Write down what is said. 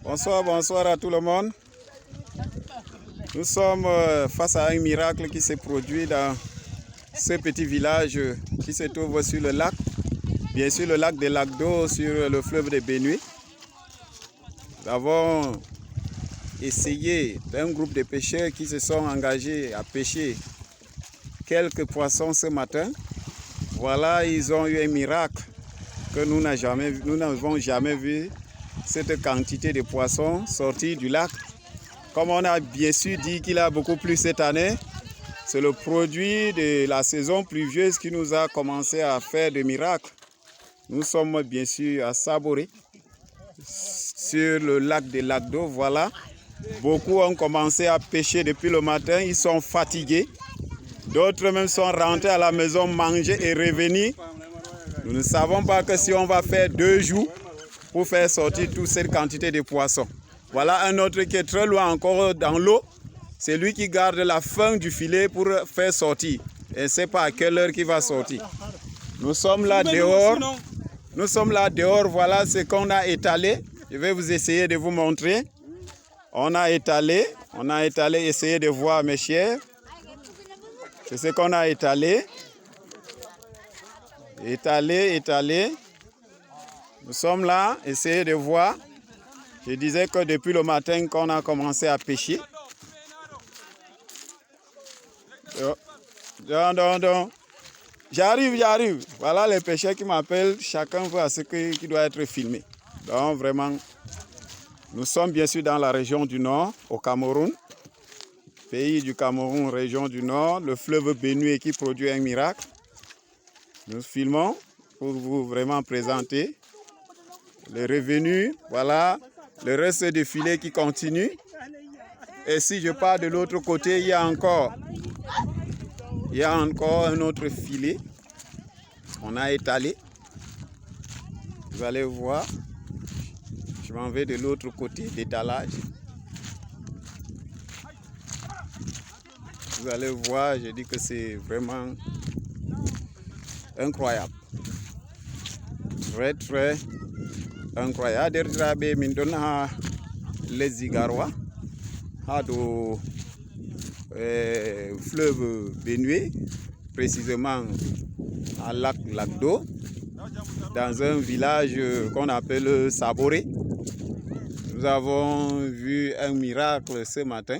Bonsoir, bonsoir à tout le monde. Nous sommes face à un miracle qui s'est produit dans ce petit village qui se trouve sur le lac. Bien sûr, le lac des Lacs d'eau sur le fleuve de Benue. Nous avons essayé d'un groupe de pêcheurs qui se sont engagés à pêcher quelques poissons ce matin. Voilà, ils ont eu un miracle que nous n'avons jamais vu. Cette quantité de poissons sortis du lac. Comme on a bien sûr dit qu'il a beaucoup plu cette année, c'est le produit de la saison pluvieuse qui nous a commencé à faire des miracles. Nous sommes bien sûr à Saboré, sur le lac des Lacs d'eau. Voilà, beaucoup ont commencé à pêcher depuis le matin, ils sont fatigués. D'autres même sont rentrés à la maison manger et revenir. Nous ne savons pas que si on va faire 2 jours pour faire sortir toute cette quantité de poissons. Voilà un autre qui est très loin encore dans l'eau. C'est lui qui garde la fin du filet pour faire sortir. Et ne sait pas à quelle heure il va sortir. Nous sommes là dehors. Nous sommes là dehors. Voilà ce qu'on a étalé. Je vais vous essayer de vous montrer. On a étalé. Essayez de voir mes chers. C'est ce qu'on a étalé. Étalé. Nous sommes là, essayez de voir. Je disais que depuis le matin qu'on a commencé à pêcher. J'arrive. Voilà les pêcheurs qui m'appellent. Chacun veut à ce qui doit être filmé. Donc vraiment, nous sommes bien sûr dans la région du Nord, au Cameroun. Pays du Cameroun, région du Nord. Le fleuve Benue qui produit un miracle. Nous filmons pour vous vraiment présenter les revenus. Voilà, le reste des filets qui continue. Et si je pars de l'autre côté, il y a encore un autre filet. On a étalé. Vous allez voir. Je m'en vais de l'autre côté d'étalage. Vous allez voir, je dis que c'est vraiment incroyable. Très incroyable. Derdrabe mindona les Igarois do fleuve Benue, précisément à lac d'eau, dans un village qu'on appelle Saboré. Nous avons vu un miracle ce matin.